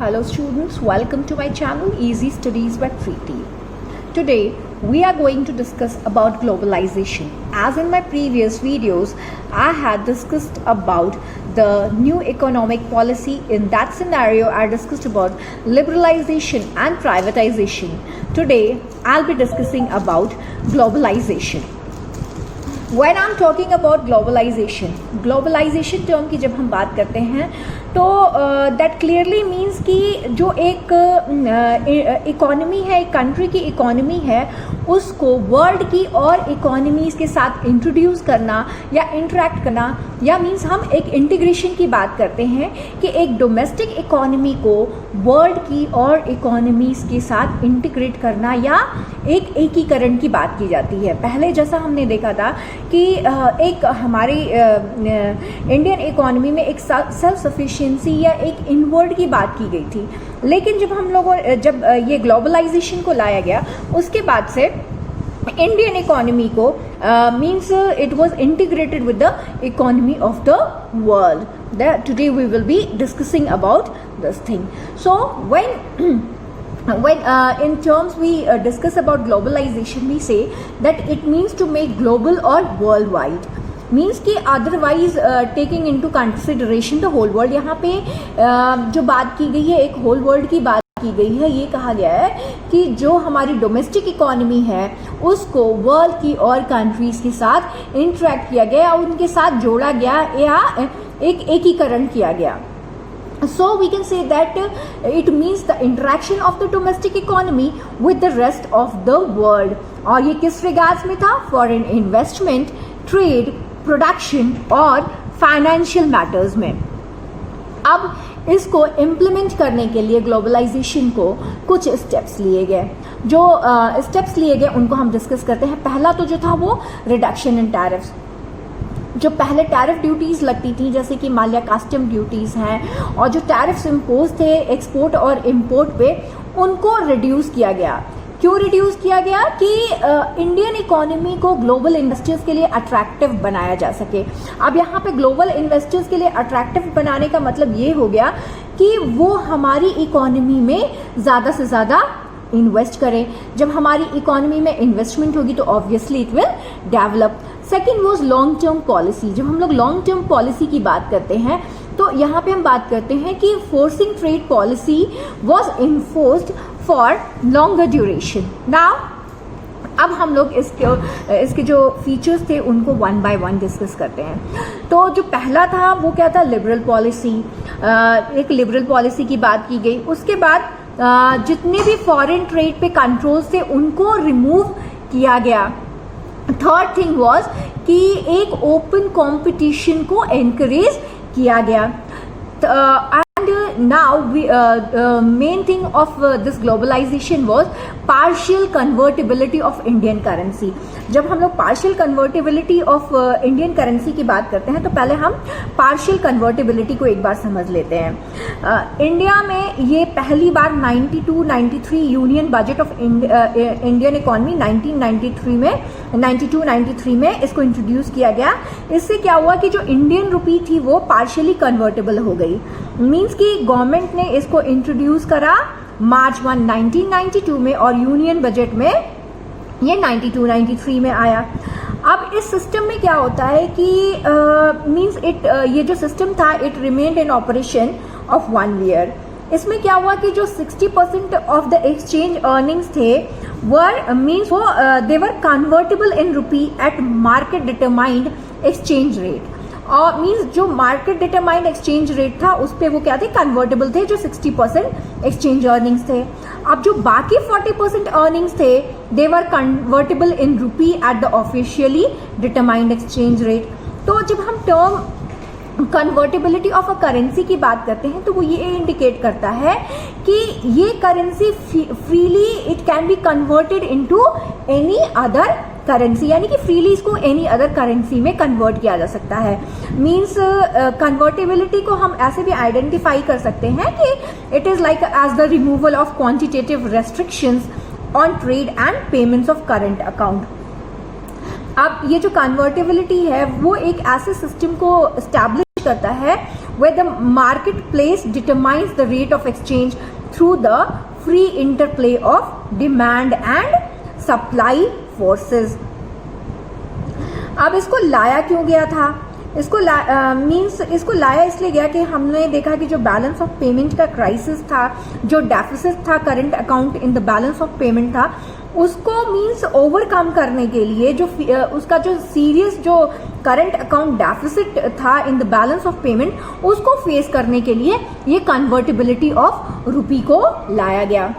Hello students, welcome to my channel Easy Studies by Preeti. Today we are going to discuss about globalization. As in my previous videos, I had discussed about the new economic policy. In that scenario, I discussed about liberalization and privatization. Today I'll be discussing about globalization. When I'm talking about globalization term की जब हम बात करते हैं तो that clearly means कि जो एक इकोनॉमी है, एक कंट्री की इकोनॉमी है, उसको वर्ल्ड की और इकोनॉमीज़ के साथ इंट्रोड्यूस करना या इंटरेक्ट करना, या मीन्स हम एक इंटीग्रेशन की बात करते हैं कि एक डोमेस्टिक इकोनॉमी को वर्ल्ड की और इकोनॉमीज़ के साथ इंटीग्रेट करना या एक एकीकरण की बात की जाती है। पहले जैसा हमने देखा था कि एक हमारी इंडियन इकोनॉमी में एक सेल्फ सफिशिएंसी या एक इनवर्ड की बात की गई थी, लेकिन जब ये ग्लोबलाइजेशन को लाया गया उसके बाद से इंडियन इकोनॉमी को means it was integrated with the economy of the world. Today we will be discussing about this thing. So when in terms we discuss about globalization, we say that it means to make global or worldwide, means कि otherwise taking into consideration the whole world. यहाँ पे जो बात की गई है एक whole world की बात की गई है. ये कहा गया है कि जो हमारी डोमेस्टिक इकोनॉमी है उसको वर्ल्ड की और कंट्रीज के साथ इंटरेक्ट किया गया और उनके साथ जोड़ा गया या एक एकीकरण किया गया. So we can say that it means the interaction of the domestic economy with the rest of the world. और ये किस रिगार्ड्स में था? फॉरेन इन्वेस्टमेंट, ट्रेड, प्रोडक्शन और फाइनेंशियल मैटर्स में. अब इसको इम्प्लीमेंट करने के लिए ग्लोबलाइजेशन को कुछ स्टेप्स लिए गए. जो स्टेप्स लिए गए उनको हम डिस्कस करते हैं. पहला तो जो था वो रिडक्शन इन टैरिफ्स. जो पहले टैरिफ ड्यूटीज़ लगती थी जैसे कि मान लिया कस्टम ड्यूटीज़ हैं और जो टैरिफ्स इम्पोज थे एक्सपोर्ट और इम्पोर्ट पे, उनको रिड्यूस किया गया. क्यों रिड्यूस किया गया? कि इंडियन इकोनॉमी को ग्लोबल इन्वेस्टर्स के लिए अट्रैक्टिव बनाया जा सके. अब यहाँ पे ग्लोबल इन्वेस्टर्स के लिए अट्रैक्टिव बनाने का मतलब ये हो गया कि वो हमारी इकोनॉमी में ज़्यादा से ज़्यादा इन्वेस्ट करें. जब हमारी इकोनॉमी में इन्वेस्टमेंट होगी तो obviously it will develop. Second was long term policy. जब हम लोग लॉन्ग टर्म पॉलिसी की बात करते हैं तो यहाँ पे हम बात करते हैं कि forcing trade policy was enforced for longer duration. Now अब हम लोग इसके जो फीचर्स थे उनको वन बाय वन डिस्कस करते हैं. तो जो पहला था वो क्या था? Liberal policy. एक लिबरल पॉलिसी की बात की गई. उसके बाद जितने भी फॉरेन ट्रेड पे कंट्रोल्स थे उनको रिमूव किया गया. थर्ड थिंग वॉज कि एक ओपन कंपटीशन को एनकरेज किया गया. And now main thing of this globalization was partial convertibility of Indian currency. जब हम लोग partial convertibility of Indian currency की बात करते हैं तो पहले हम पार्शियल कन्वर्टेबिलिटी को एक बार समझ लेते हैं. इंडिया में ये पहली बार 92-93 union budget of Indian economy 92-93 में इसको इंट्रोड्यूस किया गया. इससे क्या हुआ कि जो इंडियन रुपी थी वो पार्शियली कन्वर्टेबल हो गई. मीन्स कि गवर्नमेंट ने इसको इंट्रोड्यूस करा मार्च 1, 1992 में और यूनियन बजट में ये 92-93 में आया. अब इस सिस्टम में क्या होता है कि मीन्स ये जो सिस्टम था it remained in operation of 1 year. इसमें क्या हुआ कि जो 60% ऑफ द एक्सचेंज अर्निंग्स थे वर मीन्स वो they were convertible in rupee at market determined exchange rate. और मीन्स जो मार्केट डिटरमाइंड एक्सचेंज रेट था उस पर वो क्या थे? कन्वर्टेबल थे, जो 60% एक्सचेंज अर्निंग्स थे. अब जो बाकी 40% अर्निंग्स थे they were convertible in rupee at the officially determined exchange rate. तो जब हम term convertibility of a currency की बात करते हैं तो वो ये इंडिकेट करता है कि ये currency freely it can be converted into any other currency, यानी कि फ्रीली इसको एनी अदर करेंसी में कन्वर्ट किया जा सकता है. मीन्स कन्वर्टेबिलिटी को हम ऐसे भी आइडेंटिफाई कर सकते हैं कि it is like as the removal of quantitative restrictions on trade and payments of current account. अब ये जो कन्वर्टेबिलिटी है वो एक ऐसे सिस्टम को एस्टैब्लिश करता है where the marketplace determines the rate of exchange through the free interplay of demand and supply forces. अब इसको लाया क्यों गया था? इसको इसको लाया इसलिए गया कि हमने देखा कि जो बैलेंस ऑफ पेमेंट का क्राइसिस था, जो डेफिसिट था current account in the balance of payment था, उसको मींस ओवरकम करने के लिए जो उसका जो सीरियस जो करंट अकाउंट डेफिसिट था in the balance of payment, उसको फेस करने के लिए ये कन्वर्टिबिलिटी ऑफ रुपी को लाया गया.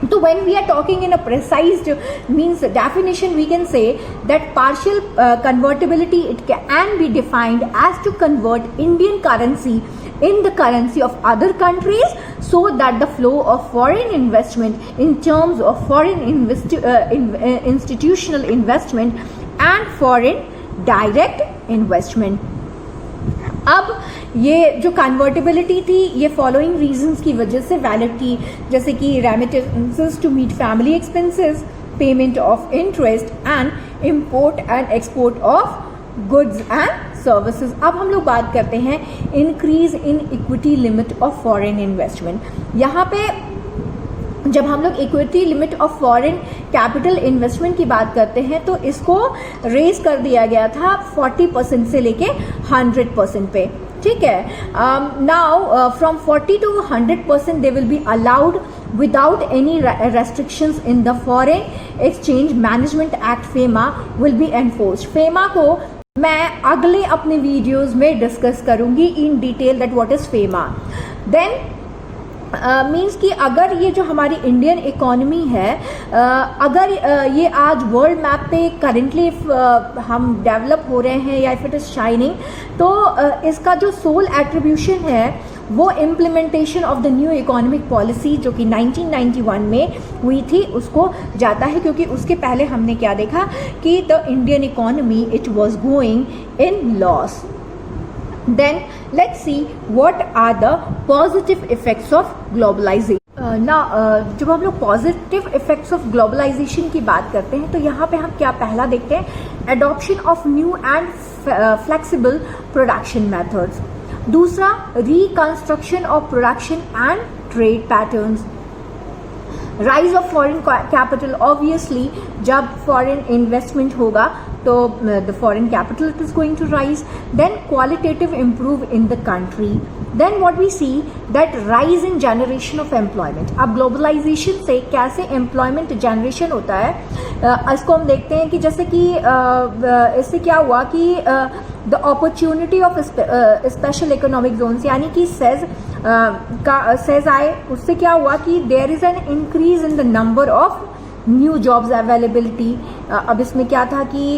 So when we are talking in a precise means definition, we can say that partial convertibility, it can be defined as to convert Indian currency in the currency of other countries so that the flow of foreign investment in terms of foreign institutional investment and foreign direct investment. अब ये जो convertibility थी ये following reasons की वजह से valid थी, जैसे कि remittances to meet family expenses, payment of interest and import and export of goods and services. अब हम लोग बात करते हैं increase in equity limit of foreign investment. यहाँ पे जब हम लोग equity limit of foreign capital investment की बात करते हैं तो इसको रेज कर दिया गया था 40% से लेके 100% पे. ठीक है. Now from 40 to 100% they will be allowed without any restrictions in the foreign exchange management act. FEMA will be enforced. FEMA को मैं अगले अपने वीडियोस में डिस्कस करूंगी in detail that what is FEMA. Then means कि अगर ये जो हमारी इंडियन इकोनॉमी है, अगर ये आज वर्ल्ड मैप पे करेंटली हम डेवलप हो रहे हैं या इफ इट इज शाइनिंग, तो इसका जो सोल एट्रीब्यूशन है वो implementation of the new economic policy जो कि 1991 में हुई थी उसको जाता है, क्योंकि उसके पहले हमने क्या देखा कि the Indian economy it was going in loss. Then let's see what are the positive effects of globalization. जब हम लोग पॉजिटिव इफेक्ट्स ऑफ ग्लोबलाइजेशन की बात करते हैं तो यहाँ पे हम क्या पहला देखते हैं, adoption of new and flexible production methods. दूसरा, reconstruction of production and trade patterns. Rise of foreign capital, obviously जब फॉरेन इन्वेस्टमेंट होगा तो the foreign capital it is going to rise. Then qualitative improve in the country. Then what we see that rise in generation of employment. अब globalization से कैसे employment generation होता है, इसको हम देखते हैं कि जैसे कि इससे क्या हुआ कि the opportunity of special economic zones यानी कि सेज आए, उससे क्या हुआ कि there is an increase in the number of new jobs availability. अब इसमें क्या था कि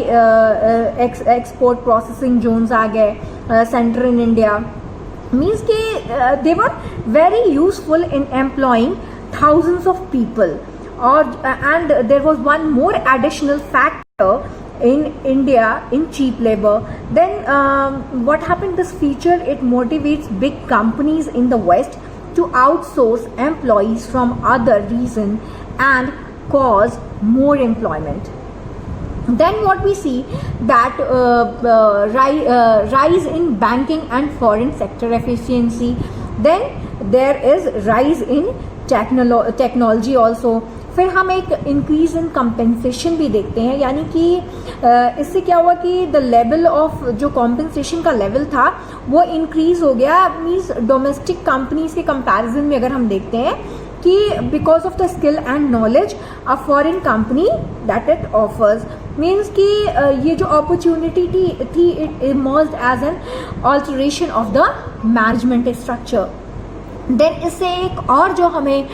एक्सपोर्ट प्रोसेसिंग जोन्स आ गए सेंटर इन इंडिया. मीन्स कि they were very useful in employing thousands of people. और and there was one more additional factor in India in cheap labor. Then what happened, this feature it motivates big companies in the West to outsource employees from other region and cause more employment. Then what we see that rise in banking and foreign sector efficiency. Then there is rise in technology also. फिर हम एक increase in compensation भी देखते हैं, यानी कि इससे क्या हुआ कि द लेवल ऑफ जो कॉम्पेंसेशन का लेवल था वो इंक्रीज हो गया. मीन्स डोमेस्टिक कंपनीज के कंपैरिजन में अगर हम देखते हैं कि because of the skill and knowledge a foreign company that it offers. Means कि ये जो अपॉर्चुनिटी थी it emerged as an alteration of the management structure. Then इससे एक और जो हमें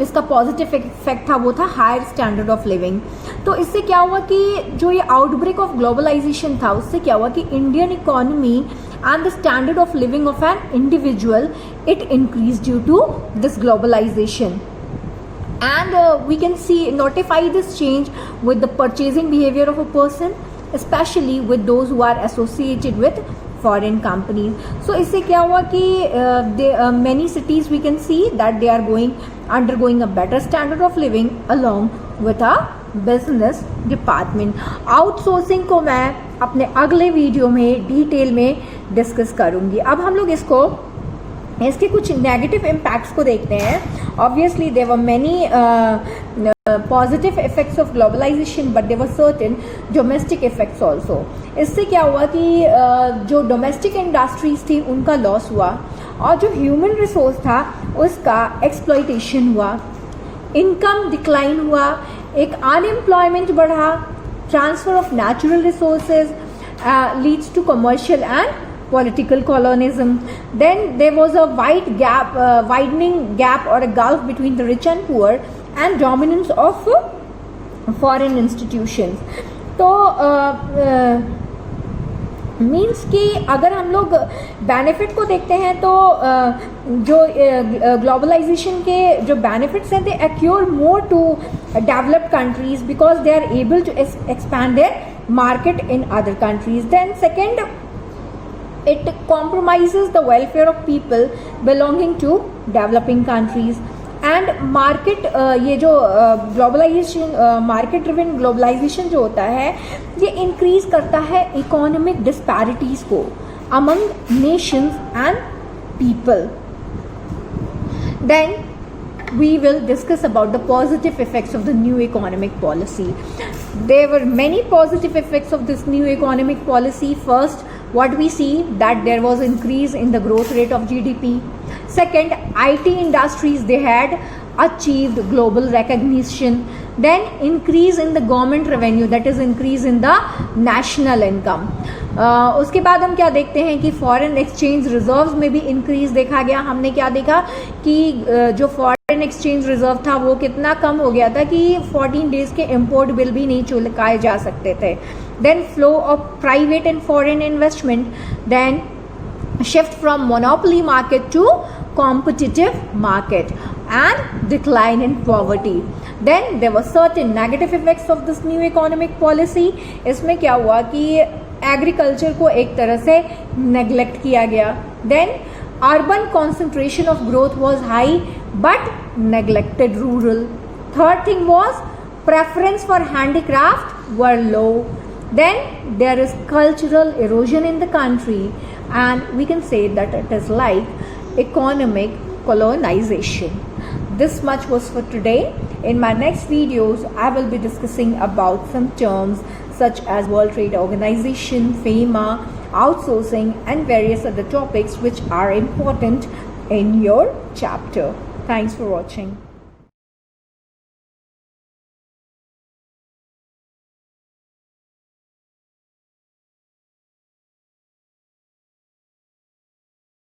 इसका पॉजिटिव इफेक्ट था वो था हायर स्टैंडर्ड ऑफ लिविंग. तो इससे क्या हुआ कि जो ये आउटब्रेक ऑफ ग्लोबलाइजेशन था उससे क्या हुआ कि Indian economy and the standard of living of an individual it increased due to this globalization. And we can see notify this change with the purchasing behavior of a person, especially with those who are associated with foreign companies. So इससे क्या हुआ कि many cities we can see that they are undergoing a better standard of living along with a business department. Outsourcing को मैं अपने अगले video में detail में डिस्कस करूंगी। अब हम लोग इसके कुछ नेगेटिव इम्पैक्ट्स को देखते हैं। Obviously there were many positive effects of globalization but there were certain domestic effects also. इससे क्या हुआ कि जो डोमेस्टिक इंडस्ट्रीज थी उनका लॉस हुआ और जो ह्यूमन रिसोर्स था उसका एक्सप्लॉयटेशन हुआ, इनकम डिक्लाइन हुआ, एक अनएम्प्लॉयमेंट बढ़ा, transfer of natural resources leads to commercial and political colonialism. Then there was a widening gap or a gulf between the rich and poor and dominance of foreign institutions. तो means कि अगर हम लोग benefit को देखते हैं तो जो ग्लोबलाइजेशन के जो बेनिफिट्स हैं they accrue more to developed countries because they are able to expand their market in other countries. Then second, it compromises the welfare of people belonging to developing countries and market ये जो globalisation market driven globalisation जो होता है ये increase करता है economic disparities को among nations and people. Then we will discuss about the positive effects of the new economic policy. There were many positive effects of this new economic policy. First, what we see that there was increase in the growth rate of GDP. Second, IT industries, they had achieved global recognition. Then increase in the government revenue, that is increase in the national income. उसके बाद हम क्या देखते हैं कि foreign exchange reserves में भी increase देखा गया. हमने क्या देखा कि जो फॉरेन एक्सचेंज रिजर्व था वो कितना कम हो गया था कि 14 डेज के इम्पोर्ट बिल भी नहीं चुकाए जा सकते थे. Then flow of private and foreign investment, then shift from monopoly market to competitive market and decline in poverty. Then there were certain negative effects of this new economic policy. इसमें क्या हुआ कि एग्रीकल्चर को एक तरह से neglect किया गया. Then urban concentration of growth was high but neglected rural. Third thing was preference for handicraft were low. Then there is cultural erosion in the country and we can say that it is like economic colonization. This much was for today. In my next videos, I will be discussing about some terms such as World Trade Organization, FEMA, outsourcing and various other topics which are important in your chapter. Thanks for watching.